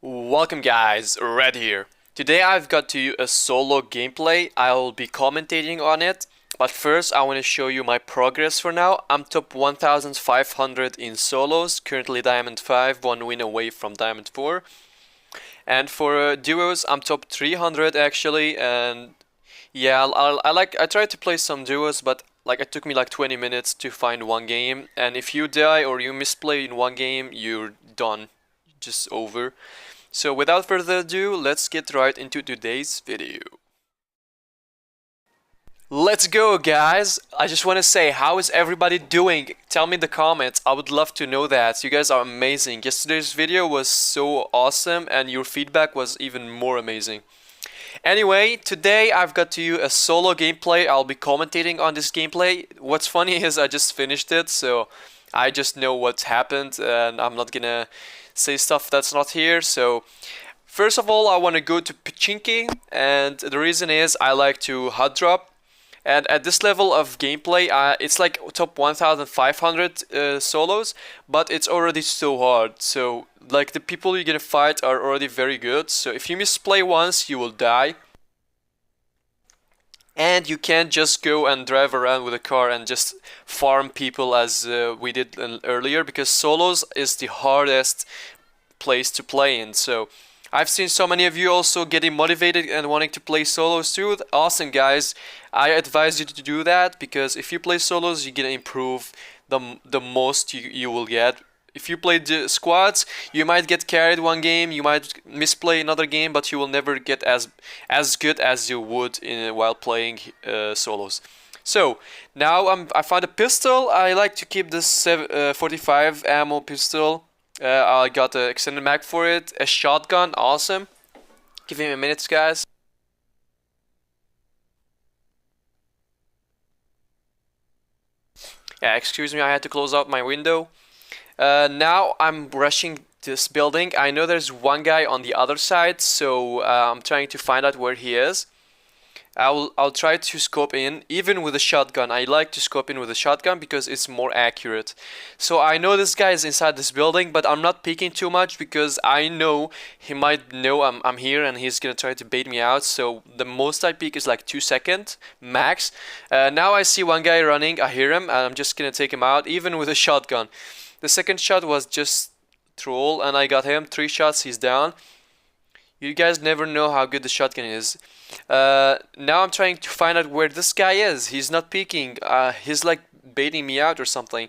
Welcome guys, Red here. Today I've got to you a solo gameplay. I'll be commentating on it, but first I want to show you my progress for now. I'm top 1500 in solos, currently Diamond 5, one win away from Diamond 4. And for duos, I'm top 300 actually, and yeah, I tried to play some duos, but it took me like 20 minutes to find one game, and if you die or you misplay in one game, you're done. Just over. So without further ado, let's get right into today's video. Let's go guys! I just want to say, how is everybody doing? Tell me in the comments, I would love to know that. You guys are amazing. Yesterday's video was so awesome and your feedback was even more amazing. Anyway, today I've got to you a solo gameplay. I'll be commentating on this gameplay. What's funny is I just finished it, so I just know what's happened and I'm not gonna say stuff that's not here. So first of all, I want to go to Pochinki, and the reason is I like to hot drop. And at this level of gameplay, it's like top 1500 solos, but it's already so hard. So like the people you're gonna fight are already very good. So if you misplay once, you will die. And you can't just go and drive around with a car and just farm people as we did earlier, because solos is the hardest place to play in. So I've seen so many of you also getting motivated and wanting to play solos too. Awesome guys, I advise you to do that, because if you play solos, you're gonna improve the most you will get. If you play the squads, you might get carried one game, you might misplay another game, but you will never get as good as you would while playing solos. So now I found a pistol. I like to keep this 45 ammo pistol. I got an extended mag for it. A shotgun, awesome. Give me a minute, guys. Yeah, excuse me, I had to close out my window. Now I'm rushing this building. I know there's one guy on the other side, so I'm trying to find out where he is. I'll try to scope in, even with a shotgun. I like to scope in with a shotgun because it's more accurate. So I know this guy is inside this building, but I'm not peeking too much because I know he might know I'm here and he's gonna try to bait me out. So the most I peek is like 2 seconds max. Now I see one guy running. I hear him and I'm just gonna take him out, even with a shotgun. The second shot was just troll and I got him. 3 shots, he's down. You guys never know how good the shotgun is. Now I'm trying to find out where this guy is. He's not peeking. He's like baiting me out or something.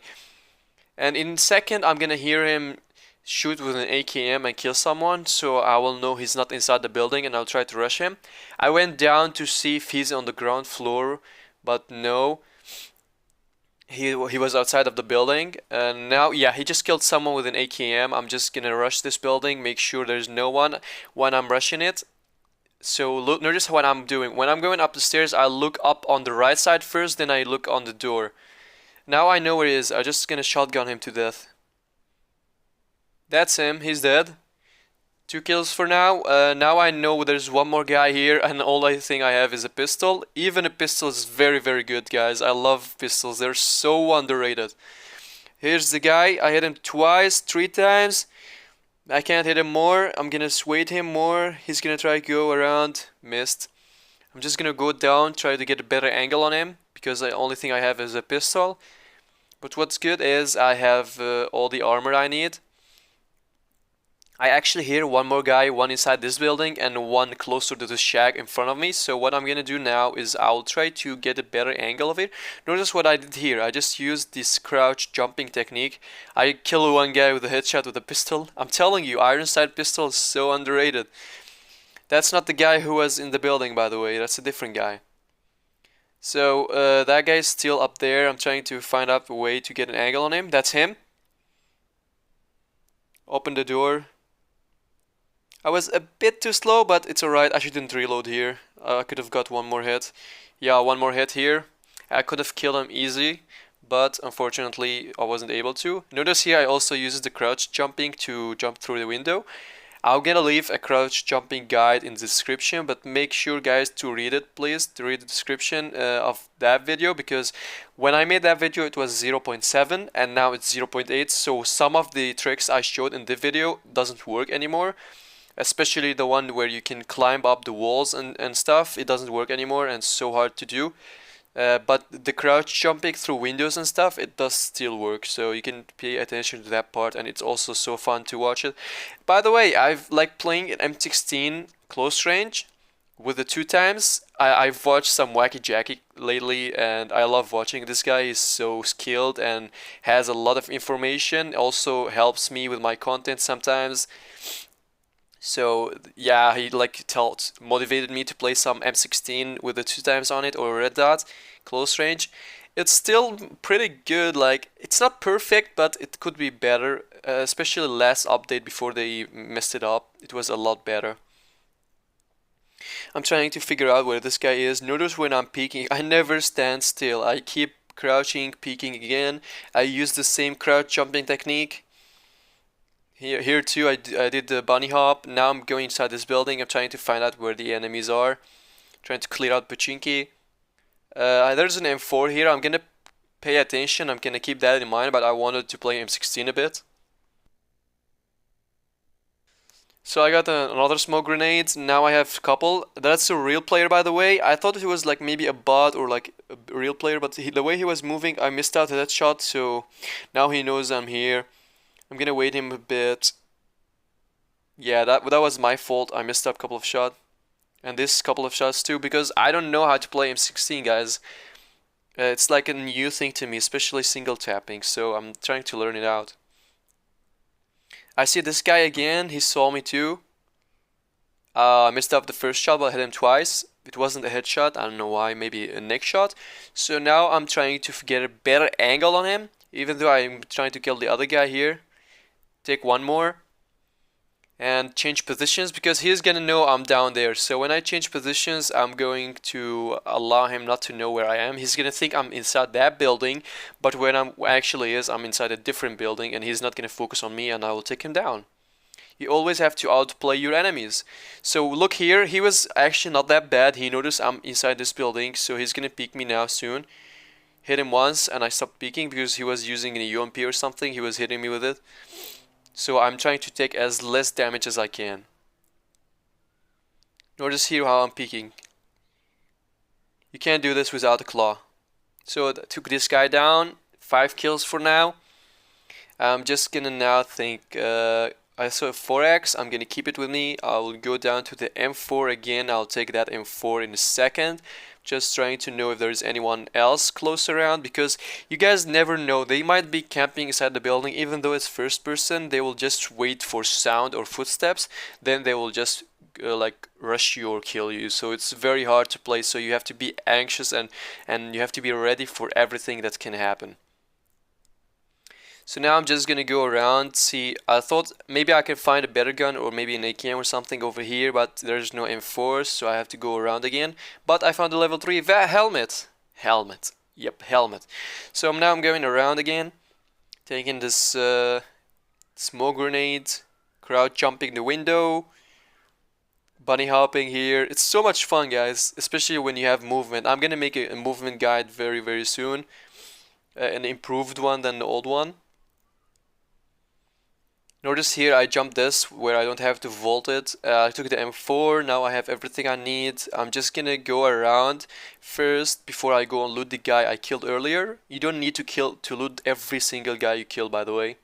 And in a second, I'm gonna hear him shoot with an AKM and kill someone. So I will know he's not inside the building and I'll try to rush him. I went down to see if he's on the ground floor, but no. He was outside of the building, and now yeah, he just killed someone with an AKM. I'm just gonna rush this building, make sure there's no one when I'm rushing it. So look, notice what I'm doing. When I'm going up the stairs, I look up on the right side first, then I look on the door. Now I know where he is. I'm just gonna shotgun him to death. That's him. He's dead. 2 kills for now. Now I know there's one more guy here, and all I think I have is a pistol. Even a pistol is very, very good, guys. I love pistols. They're so underrated. Here's the guy. I hit him twice, 3 times. I can't hit him more. I'm gonna sway him more. He's gonna try to go around. Missed. I'm just gonna go down, try to get a better angle on him, because the only thing I have is a pistol. But what's good is I have all the armor I need. I actually hear one more guy, one inside this building and one closer to the shack in front of me. So what I'm gonna do now is I'll try to get a better angle of it. Notice what I did here. I just used this crouch jumping technique. I kill one guy with a headshot with a pistol. I'm telling you, iron sight pistol is so underrated. That's not the guy who was in the building, by the way. That's a different guy. So that guy's still up there. I'm trying to find out a way to get an angle on him. That's him. Open the door. I was a bit too slow, but it's alright. I shouldn't reload here. I could have got one more hit. Yeah, one more hit here. I could have killed him easy, but unfortunately I wasn't able to. Notice here I also use the crouch jumping to jump through the window. I'm gonna leave a crouch jumping guide in the description, but make sure guys to read it, please, to read the description of that video, because when I made that video it was 0.7 and now it's 0.8, so some of the tricks I showed in the video doesn't work anymore. especially the one where you can climb up the walls and stuff. It doesn't work anymore and it's so hard to do. But the crouch jumping through windows and stuff, it does still work, so you can pay attention to that part, and it's also so fun to watch it. By the way, I've like playing an M16 close range with the 2x. I've watched some Wacky Jackie lately, and I love watching this guy. He's so skilled and has a lot of information, also helps me with my content sometimes. So yeah, he like motivated me to play some M16 with the 2x on it, or red dot close range. It's still pretty good. Like, it's not perfect, but it could be better. Especially last update before they messed it up, it was a lot better. I'm trying to figure out where this guy is. Notice when I'm peeking, I never stand still. I keep crouching, peeking again. I use the same crouch jumping technique. Here too, I did the bunny hop. Now I'm going inside this building. I'm trying to find out where the enemies are. Trying to clear out Pochinki. There's an M4 here. I'm gonna pay attention. I'm gonna keep that in mind, but I wanted to play M16 a bit. So I got another smoke grenade. Now I have a couple. That's a real player, by the way. I thought it was like maybe a bot or like a real player, but the way he was moving, I missed out that shot. So now he knows I'm here. I'm gonna wait him a bit. Yeah, that was my fault. I missed up a couple of shots. And this couple of shots too, because I don't know how to play M16, guys. It's like a new thing to me, especially single tapping, so I'm trying to learn it out. I see this guy again. He saw me too. I missed up the first shot, but I hit him twice. It wasn't a headshot. I don't know why. Maybe a neck shot. So now I'm trying to get a better angle on him, even though I'm trying to kill the other guy here. Take one more and change positions, because he's gonna know I'm down there. So when I change positions, I'm going to allow him not to know where I am. He's gonna think I'm inside that building, but when I'm inside a different building, and he's not gonna focus on me, and I will take him down. You always have to outplay your enemies. So look here, he was actually not that bad. He noticed I'm inside this building, so he's gonna peek me now soon. Hit him once, and I stopped peeking because he was using an UMP or something. He was hitting me with it. So I'm trying to take as less damage as I can. Notice here how I'm peeking. You can't do this without a claw. So I took this guy down. 5 kills for now. I'm just gonna now think, I saw a 4x, I'm gonna keep it with me. I will go down to the M4 again. I'll take that M4 in a second. Just trying to know if there's anyone else close around, because you guys never know. They might be camping inside the building. Even though it's first person, they will just wait for sound or footsteps. Then they will just like rush you or kill you. So it's very hard to play. So you have to be anxious, and you have to be ready for everything that can happen. So now I'm just gonna go around, see. I thought maybe I can find a better gun, or maybe an AKM or something over here, but there's no M4, so I have to go around again. But I found a level 3 helmet. Yep, helmet. So now I'm going around again, taking this smoke grenade, crowd jumping the window, bunny hopping here. It's so much fun, guys, especially when you have movement. I'm gonna make a movement guide very soon, an improved one than the old one. Notice here I jumped this where I don't have to vault it. I took the M4, now I have everything I need. I'm just gonna go around first before I go and loot the guy I killed earlier. You don't need to loot every single guy you kill, by the way.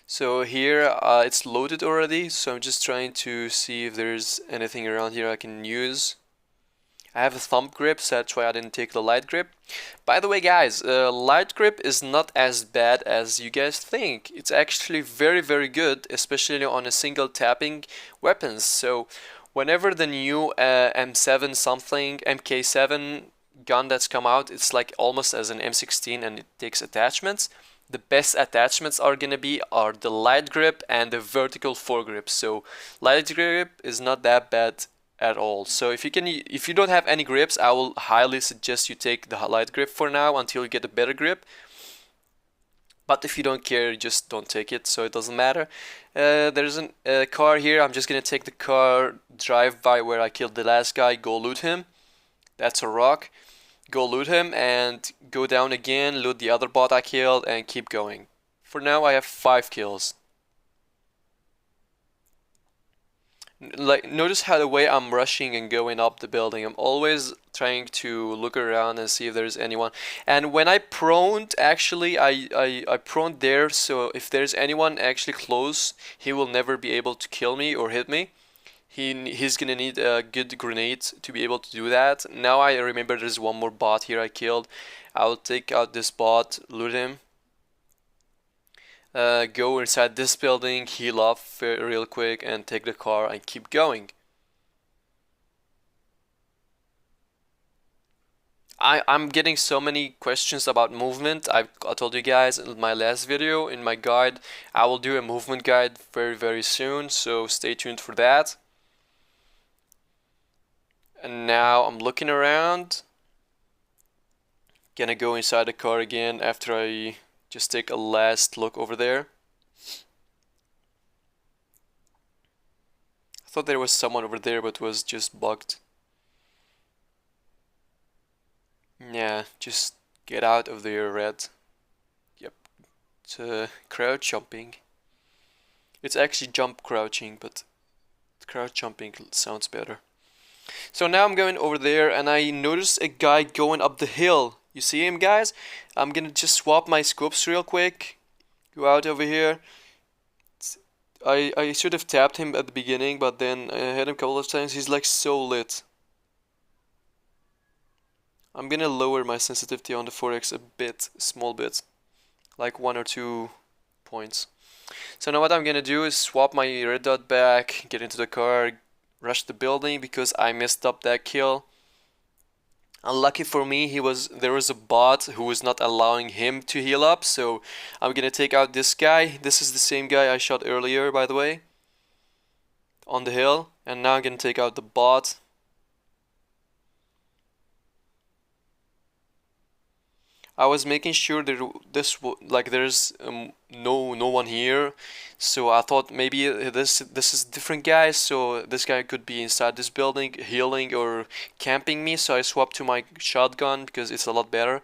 So here it's loaded already, so I'm just trying to see if there's anything around here I can use. I have a thumb grip, so that's why I didn't take the light grip. By the way, guys, light grip is not as bad as you guys think. It's actually very good, especially on a single tapping weapons. So whenever the new M7 something, MK7 gun that's come out, it's like almost as an M16, and it takes attachments. The best attachments are gonna be the light grip and the vertical foregrip. So light grip is not that bad at all. So if you don't have any grips, I will highly suggest you take the light grip for now until you get a better grip. But if you don't care, just don't take it, so it doesn't matter. There's a car here. I'm just gonna take the car, drive by where I killed the last guy, go loot him. That's a rock. Go loot him and go down again, loot the other bot I killed, and keep going. For now I have 5 kills. Like, notice how the way I'm rushing and going up the building, I'm always trying to look around and see if there's anyone. And when I proned, actually, I proned there, so if there's anyone actually close, he will never be able to kill me or hit me. He's gonna need a good grenade to be able to do that. Now I remember there's one more bot here I killed. I'll take out this bot, loot him. Go inside this building, heal up real quick, and take the car and keep going. I'm getting so many questions about movement. I told you guys in my last video, in my guide, I will do a movement guide very soon, so stay tuned for that. And now I'm looking around. Gonna go inside the car again after I just take a last look over there. I thought there was someone over there, but was just bugged. Yeah, just get out of there, Red. Yep, it's crouch jumping. It's actually jump crouching, but crouch jumping sounds better. So now I'm going over there and I notice a guy going up the hill. You see him, guys? I'm gonna just swap my scopes real quick. Go out over here. I should have tapped him at the beginning, but then I hit him a couple of times. He's like so lit. I'm gonna lower my sensitivity on the 4x a bit, small bit, like 1 or 2 points. So now what I'm gonna do is swap my red dot back, get into the car, rush the building because I messed up that kill. Unlucky for me, there was a bot who was not allowing him to heal up, so I'm gonna take out this guy. This is the same guy I shot earlier, by the way, on the hill, and now I'm gonna take out the bot. I was making sure that there's no one here, so I thought maybe this is different guy, so this guy could be inside this building healing or camping me, so I swapped to my shotgun because it's a lot better,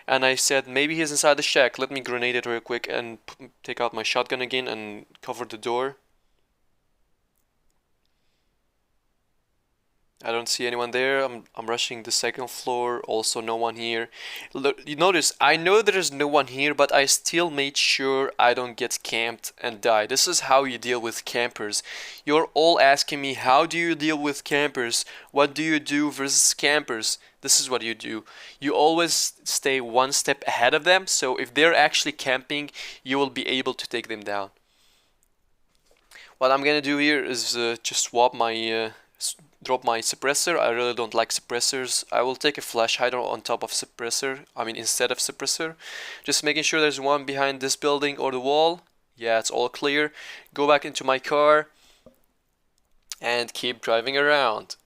and I said maybe he's inside the shack, let me grenade it real quick and take out my shotgun again and cover the door. I don't see anyone there. I'm rushing the second floor. Also no one here. You notice I know there's no one here, but I still made sure I don't get camped and die. This is how you deal with campers. You're all asking me, how do you deal with campers? What do you do versus campers? This is what you do. You always stay one step ahead of them, so if they're actually camping, you will be able to take them down. What I'm gonna do here is just swap my drop my suppressor. I really don't like suppressors. I will take a flash hider on top of suppressor. I mean instead of suppressor. Just making sure there's one behind this building or the wall. Yeah, it's all clear. Go back into my car and keep driving around.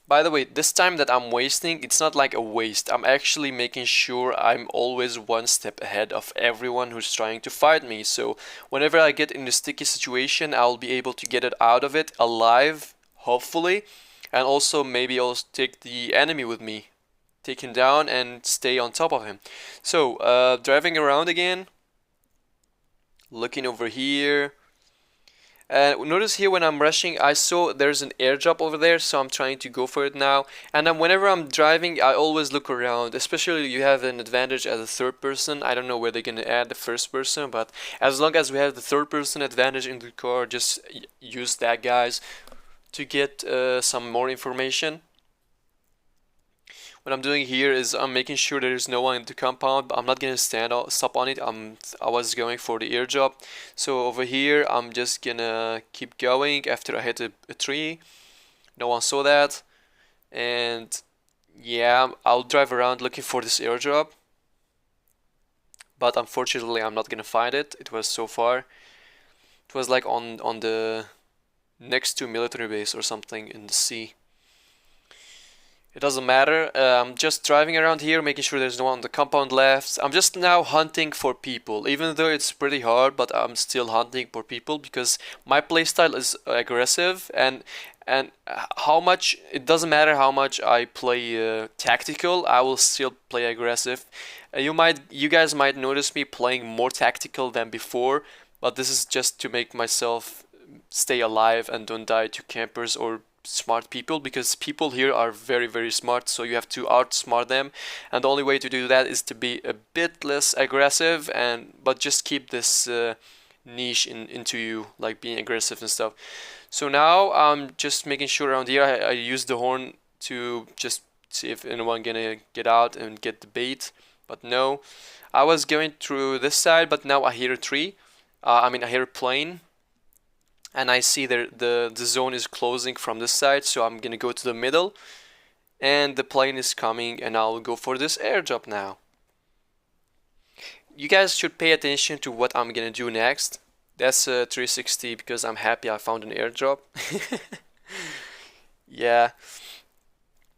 By the way, this time that I'm wasting, it's not like a waste. I'm actually making sure I'm always one step ahead of everyone who's trying to fight me. So whenever I get in a sticky situation, I'll be able to get it out of it alive, hopefully. And also maybe I'll take the enemy with me. Take him down and stay on top of him. So, driving around again. Looking over here. Notice here when I'm rushing, I saw there's an airdrop over there, so I'm trying to go for it now. And then whenever I'm driving, I always look around, especially you have an advantage as a third person. I don't know where they're gonna add the first person, but as long as we have the third person advantage in the car, just use that, guys, to get some more information. What I'm doing here is I'm making sure there's no one in the compound. I'm not gonna stop on it. I was going for the airdrop. So over here I'm just gonna keep going after I hit a tree. No one saw that. And yeah, I'll drive around looking for this airdrop. But unfortunately I'm not gonna find it. It was so far. It was like on the next to military base or something in the sea. It doesn't matter. I'm just driving around here, making sure there's no one on the compound left. I'm just now hunting for people, even though it's pretty hard, but I'm still hunting for people because my playstyle is aggressive and how much it doesn't matter how much I play tactical, I will still play aggressive. You guys might notice me playing more tactical than before, but this is just to make myself stay alive and don't die to campers or smart people, because people here are very, very smart, so you have to outsmart them, and the only way to do that is to be a bit less aggressive, and but just keep this niche into you, like being aggressive and stuff. So now I'm just making sure around here I use the horn to just see if anyone gonna get out and get the bait, but no. I was going through this side, but now I hear a tree. I mean, I hear a plane, and I see the zone is closing from this side, so I'm gonna go to the middle, and the plane is coming, and I'll go for this airdrop now. You guys should pay attention to what I'm gonna do next. That's a 360 because I'm happy I found an airdrop. Yeah.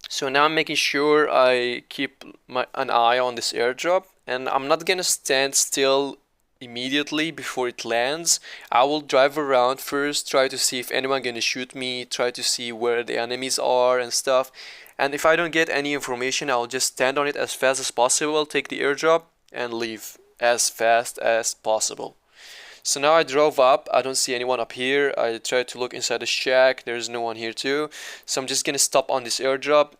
So now I'm making sure I keep an eye on this airdrop, and I'm not gonna stand still immediately before it lands. I will drive around first, try to see if anyone gonna shoot me, try to see where the enemies are and stuff. And if I don't get any information, I'll just stand on it as fast as possible, take the airdrop, and leave as fast as possible. So now I drove up, I don't see anyone up here. I tried to look inside the shack, there's no one here too. So I'm just gonna stop on this airdrop.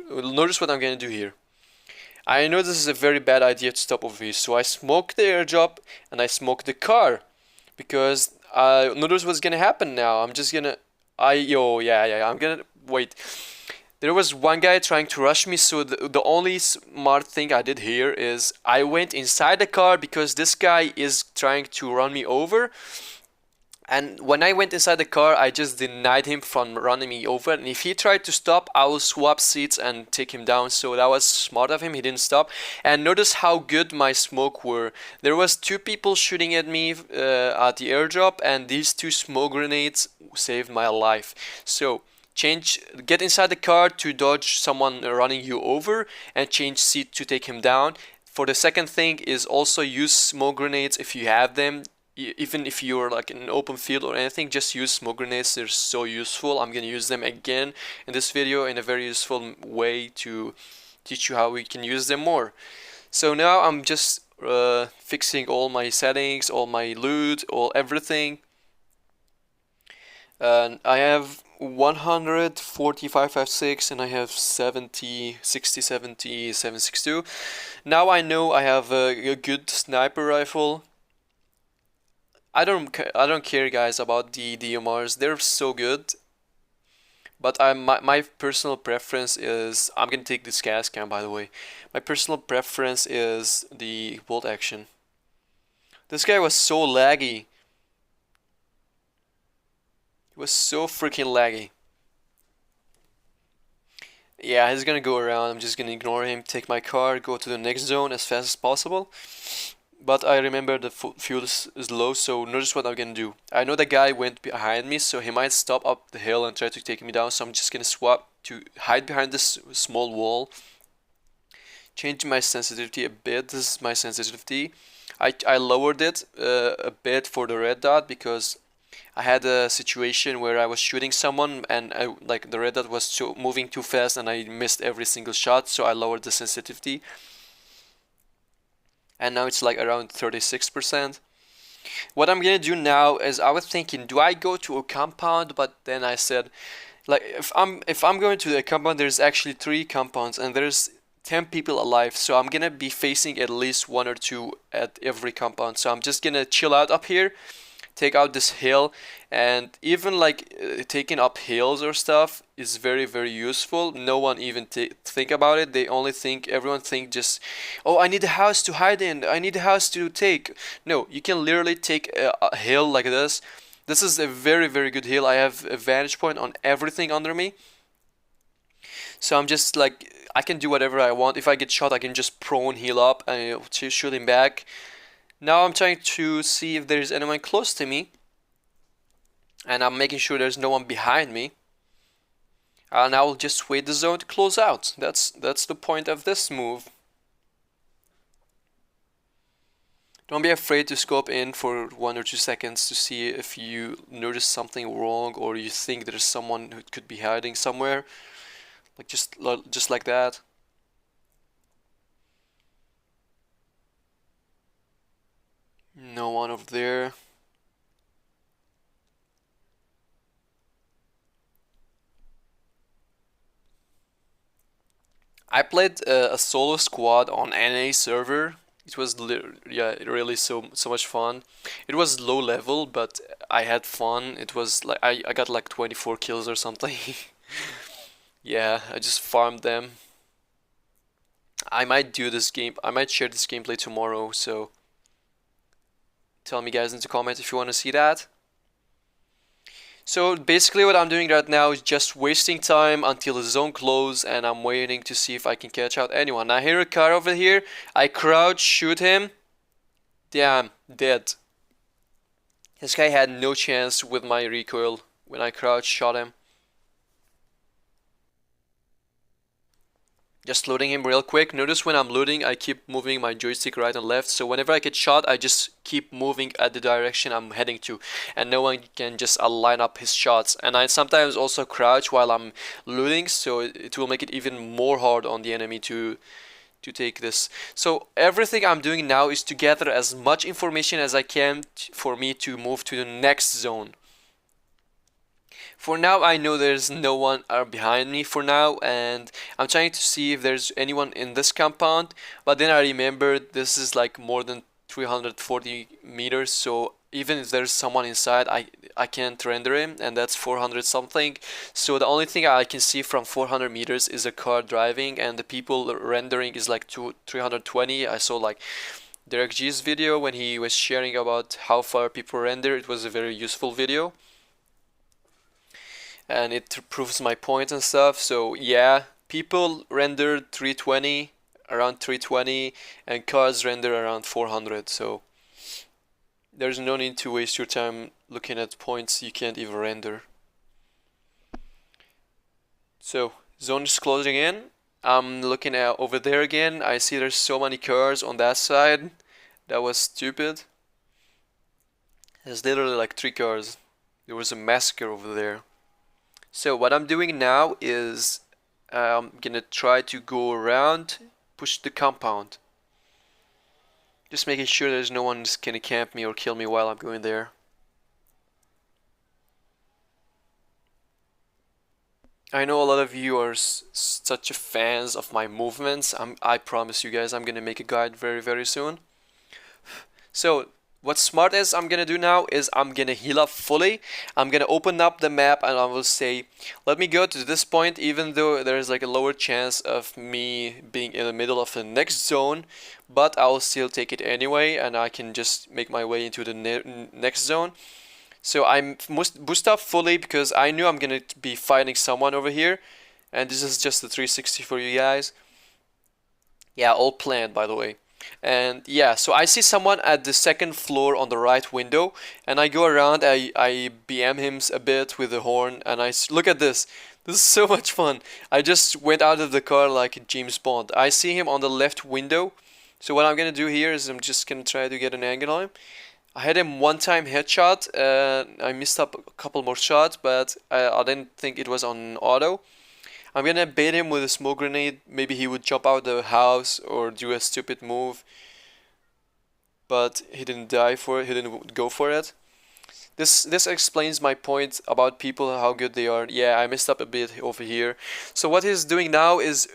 Notice what I'm gonna do here. I know this is a very bad idea to stop over here, so I smoke the airdrop and I smoke the car. Because notice what's gonna happen now. I'm just gonna, I'm gonna, wait. There was one guy trying to rush me, so the only smart thing I did here is I went inside the car because this guy is trying to run me over. And when I went inside the car, I just denied him from running me over. And if he tried to stop, I will swap seats and take him down. So that was smart of him. He didn't stop. And notice how good my smoke were. There was two people shooting at me at the airdrop, and these two smoke grenades saved my life. So get inside the car to dodge someone running you over, and change seat to take him down. For the second thing is also use smoke grenades if you have them. Even if you're like in an open field or anything, just use smoke grenades. They're so useful. I'm gonna use them again in this video in a very useful way to teach you how we can use them more. So now I'm just fixing all my settings, all my loot, everything. And I have 145.56 and I have 70, 60, 70, 762. Now I know I have a good sniper rifle. I don't care, guys, about the DMRs. They're so good. But my personal preference is, I'm gonna take this gas cam, by the way. My personal preference is the bolt action. This guy was so laggy. It was so freaking laggy. Yeah, he's gonna go around. I'm just gonna ignore him, take my car, go to the next zone as fast as possible. But I remember the fuel is low, so notice what I'm gonna do. I know the guy went behind me, so he might stop up the hill and try to take me down, so I'm just gonna swap to hide behind this small wall. Change my sensitivity a bit. This is my sensitivity. I lowered it a bit for the red dot because I had a situation where I was shooting someone and like the red dot was moving too fast and I missed every single shot, so I lowered the sensitivity. And now it's like around 36%. What I'm gonna do now is, I was thinking, do I go to a compound? But then I said, like, if I'm going to a compound, there's actually 3 compounds and there's 10 people alive, so I'm gonna be facing at least 1 or 2 at every compound. So I'm just gonna chill out up here, take out this hill, and even like taking up hills or stuff is very, very useful. No one even think about it. They only think, everyone think just, oh, I need a house to hide in, I need a house to take. No, you can literally take a hill like this. This is a very, very good hill. I have a vantage point on everything under me, so I'm just like, I can do whatever I want. If I get shot, I can just prone heal up and shoot him back. Now I'm trying to see if there's anyone close to me, and I'm making sure there's no one behind me. And I will just wait the zone to close out. That's the point of this move. Don't be afraid to scope in for 1 or 2 seconds to see if you notice something wrong or you think there's someone who could be hiding somewhere. Like just like that. No one over there. I played a solo squad on NA server. It was yeah, really so much fun. It was low level, but I had fun. It was like I got like 24 kills or something. Yeah, I just farmed them. I might do this game. I might share this gameplay tomorrow, so tell me guys in the comments if you want to see that. So basically what I'm doing right now is just wasting time until the zone closes, and I'm waiting to see if I can catch out anyone. I hear a car over here. I crouch, shoot him. Damn, dead. This guy had no chance with my recoil. When I crouched, shot him. Just loading him real quick. Notice when I'm loading, I keep moving my joystick right and left. So whenever I get shot, I just keep moving at the direction I'm heading to. And no one can just line up his shots. And I sometimes also crouch while I'm loading. So it will make it even more hard on the enemy to take this. So everything I'm doing now is to gather as much information as I can for me to move to the next zone. For now, I know there's no one behind me for now, and I'm trying to see if there's anyone in this compound, but then I remembered this is like more than 340 meters, so even if there's someone inside, I can't render him, and that's 400 something. So the only thing I can see from 400 meters is a car driving, and the people rendering is like 320. I saw like Derek G's video when he was sharing about how far people render. It was a very useful video, and it proves my point and stuff. So yeah, people render 320, around 320, and cars render around 400. So there's no need to waste your time looking at points you can't even render. So zone is closing in. I'm looking at over there again. I see there's so many cars on that side. That was stupid. There's literally like 3 cars. There was a massacre over there. So what I'm doing now is I'm gonna try to go around, push the compound. Just making sure there's no one who's gonna camp me or kill me while I'm going there. I know a lot of you are such fans of my movements. I promise you guys I'm gonna make a guide very soon. So what smart is I'm gonna do now is I'm gonna heal up fully. I'm gonna open up the map and I will say, let me go to this point, even though there's like a lower chance of me being in the middle of the next zone, but I will still take it anyway, and I can just make my way into the next zone. So I'm boost up fully because I knew I'm gonna be fighting someone over here, and this is just the 360 for you guys. Yeah, all planned, by the way. And yeah, so I see someone at the second floor on the right window, and I go around, I BM him a bit with the horn, and look at this. This is so much fun. I just went out of the car like James Bond. I see him on the left window. So what I'm gonna do here is I'm just gonna try to get an angle on him. I had him one time headshot. I missed up a couple more shots, but I didn't think it was on auto. I'm gonna bait him with a smoke grenade. Maybe he would jump out the house or do a stupid move. But he didn't die for it. He didn't go for it. This explains my point about people, how good they are. Yeah, I messed up a bit over here. So what he's doing now is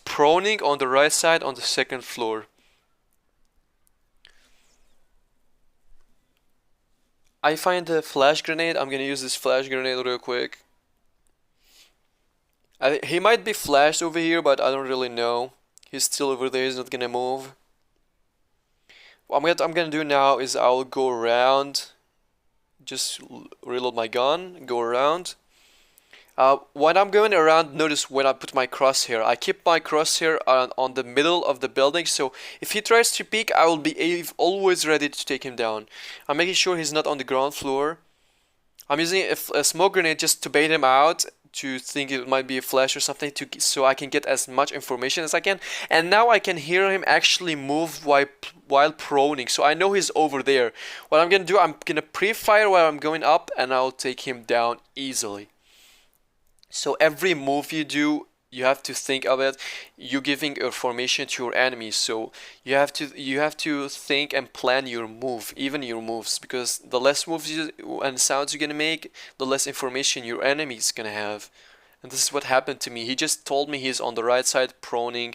proning on the right side on the second floor. I find a flash grenade. I'm gonna use this flash grenade real quick. He might be flashed over here, but I don't really know. He's still over there. He's not gonna move. What I'm gonna do now is I'll go around. Just reload my gun. Go around. When I'm going around, notice when I put my crosshair. I keep my crosshair on the middle of the building, so if he tries to peek, I will be always ready to take him down. I'm making sure he's not on the ground floor. I'm using a smoke grenade just to bait him out, to think it might be a flash or something, so I can get as much information as I can. And now I can hear him actually move while proning, so I know he's over there. What I'm gonna do, I'm gonna pre-fire while I'm going up, and I'll take him down easily. So every move you do, you have to think of it. You're giving a formation to your enemies, so you have to think and plan your move, even your moves, because the less moves and sounds you're gonna make, the less information your enemy is gonna have. And this is what happened to me. He just told me he's on the right side proning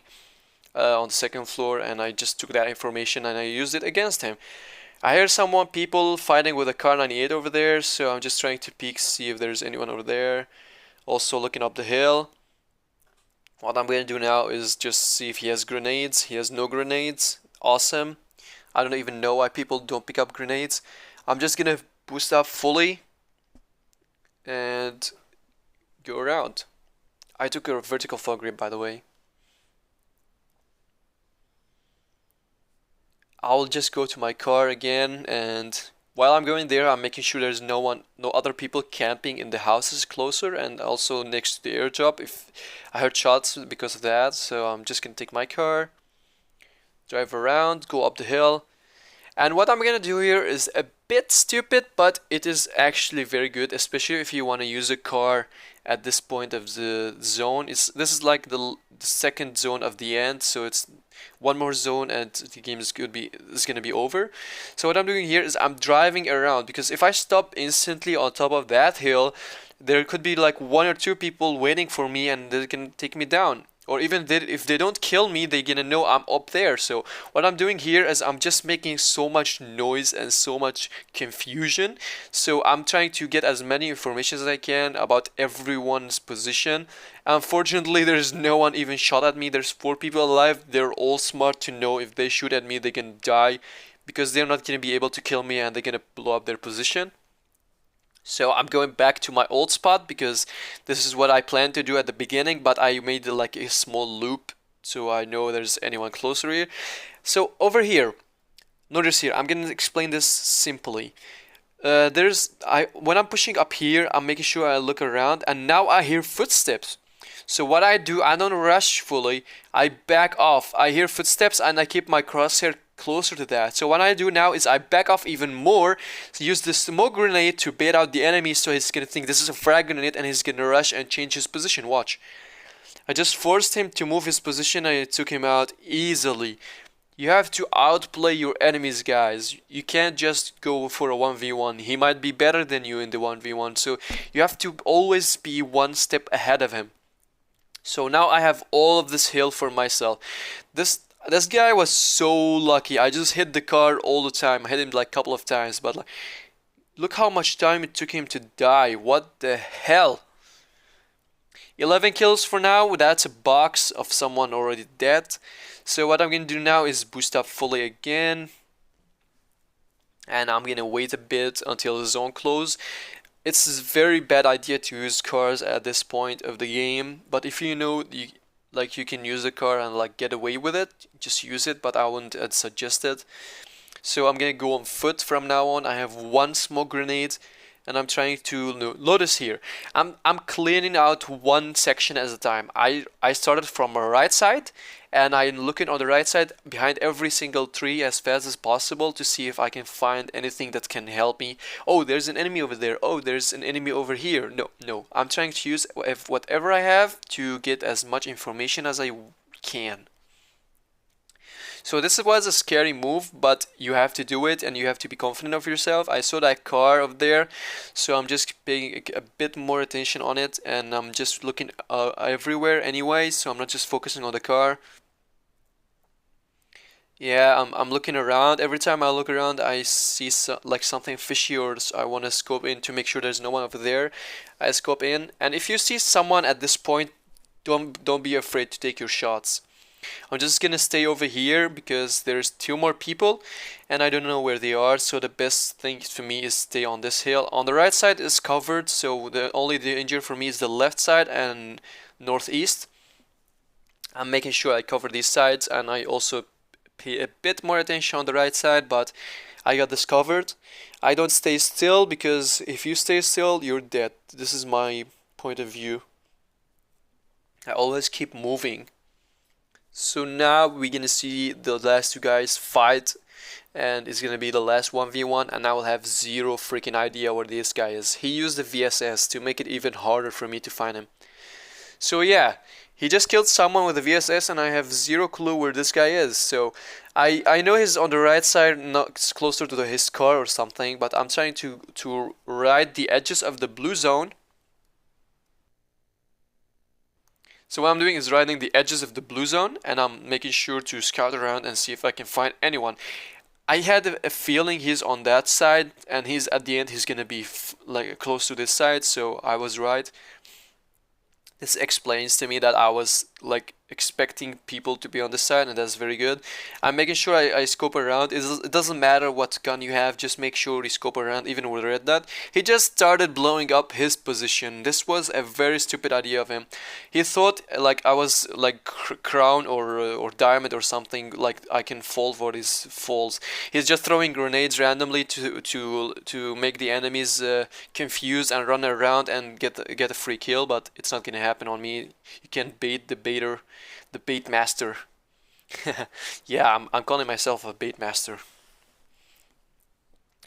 on the second floor, and I just took that information and I used it against him. I hear people fighting with a car 98 over there, so I'm just trying to peek, see if there's anyone over there. Also looking up the hill. What I'm going to do now is just see if he has grenades. He has no grenades. Awesome. I don't even know why people don't pick up grenades. I'm just going to boost up fully and go around. I took a vertical fog grip, by the way. I'll just go to my car again, and while I'm going there, I'm making sure there's no other people camping in the houses closer and also next to the airdrop. If I heard shots because of that, so I'm just gonna take my car, drive around, go up the hill. And what I'm gonna do here is a bit stupid, but it is actually very good, especially if you want to use a car at this point of the zone. This is like the second zone of the end, so it's one more zone and the game is gonna be over. So what I'm doing here is I'm driving around, because if I stop instantly on top of that hill, there could be like 1 or 2 people waiting for me and they can take me down. Or even if they don't kill me, they're gonna know I'm up there. So what I'm doing here is I'm just making so much noise and so much confusion. So I'm trying to get as many information as I can about everyone's position. Unfortunately, there's no one even shot at me. There's 4 people alive. They're all smart to know if they shoot at me, they can die, because they're not gonna be able to kill me and they're gonna blow up their position. So I'm going back to my old spot because this is what I planned to do at the beginning, but I made like a small loop so I know there's anyone closer here. So over here, notice here, I'm gonna explain this simply. When I'm pushing up here, I'm making sure I look around, and now I hear footsteps. So what I do, I don't rush fully, I back off. I hear footsteps and I keep my crosshair closer to that. So what I do now is I back off even more, use the smoke grenade to bait out the enemy, so he's gonna think this is a frag grenade and he's gonna rush and change his position. Watch. I just forced him to move his position and it took him out easily. You have to outplay your enemies, guys. You can't just go for a 1v1. He might be better than you in the 1v1, so you have to always be one step ahead of him. So now I have all of this hill for myself. This guy was so lucky. I just hit the car all the time. I hit him like a couple of times, but like, look how much time it took him to die. What the hell? 11 kills for now. That's a box of someone already dead. So what I'm gonna do now is boost up fully again, and I'm gonna wait a bit until the zone close. It's a very bad idea to use cars at this point of the game, but if you know you can use a car and like get away with it, just use it, but I wouldn't suggest it. So I'm gonna go on foot from now on. I have 1 smoke grenade and I'm trying to notice here. I'm cleaning out one section at a time. I started from my right side and I'm looking on the right side behind every single tree as fast as possible to see if I can find anything that can help me. Oh, there's an enemy over there. Oh, there's an enemy over here. No. I'm trying to use whatever I have to get as much information as I can. So this was a scary move, but you have to do it and you have to be confident of yourself. I saw that car up there, so I'm just paying a bit more attention on it, and I'm just looking everywhere anyway, so I'm not just focusing on the car. Yeah, I'm looking around. Every time I look around, I see like something fishy, or I want to scope in to make sure there's no one over there. I scope in, and if you see someone at this point, don't be afraid to take your shots. I'm just gonna stay over here because there's 2 more people and I don't know where they are, so the best thing for me is stay on this hill. On the right side is covered, so only the danger for me is the left side and northeast. I'm making sure I cover these sides, and I also pay a bit more attention on the right side, but I got this covered. I don't stay still, because if you stay still, you're dead. This is my point of view. I always keep moving. So now we're gonna see the last 2 guys fight, and it's gonna be the last 1v1, and I will have zero freaking idea where this guy is. He used the VSS to make it even harder for me to find him. So yeah, he just killed someone with a VSS and I have zero clue where this guy is. So I know he's on the right side, not closer to his car or something, but I'm trying to ride the edges of the blue zone. So what I'm doing is riding the edges of the blue zone, and I'm making sure to scout around and see if I can find anyone. I had a feeling he's on that side, and he's at the end he's gonna be like close to this side, so I was right. This explains to me that I was like expecting people to be on this side, and that's very good. I'm making sure I scope around. It doesn't matter what gun you have, just make sure you scope around, even with red dot. He just started blowing up his position. This was a very stupid idea of him. He thought like I was like crown or diamond or something, like I can fall for his falls. He's just throwing grenades randomly to make the enemies confused and run around and get a free kill, but it's not gonna happen on me. You can bait the baiter, the bait master. Yeah, I'm calling myself a bait master.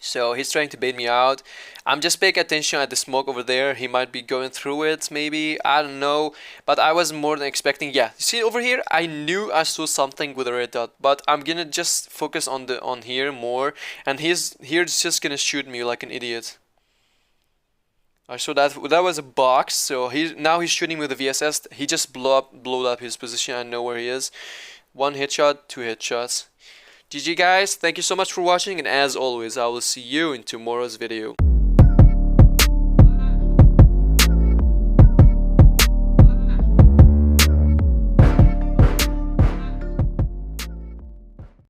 So he's trying to bait me out. I'm just paying attention at the smoke over there. He might be going through it, maybe. I don't know. But I was more than expecting. Yeah, you see over here, I knew I saw something with a red dot. But I'm gonna just focus on here more. And he's just gonna shoot me like an idiot. So that was a box. So now he's shooting with the VSS. He just blew up his position. I know where he is. 1 headshot, 2 headshots. GG guys, thank you so much for watching, and as always, I will see you in tomorrow's video.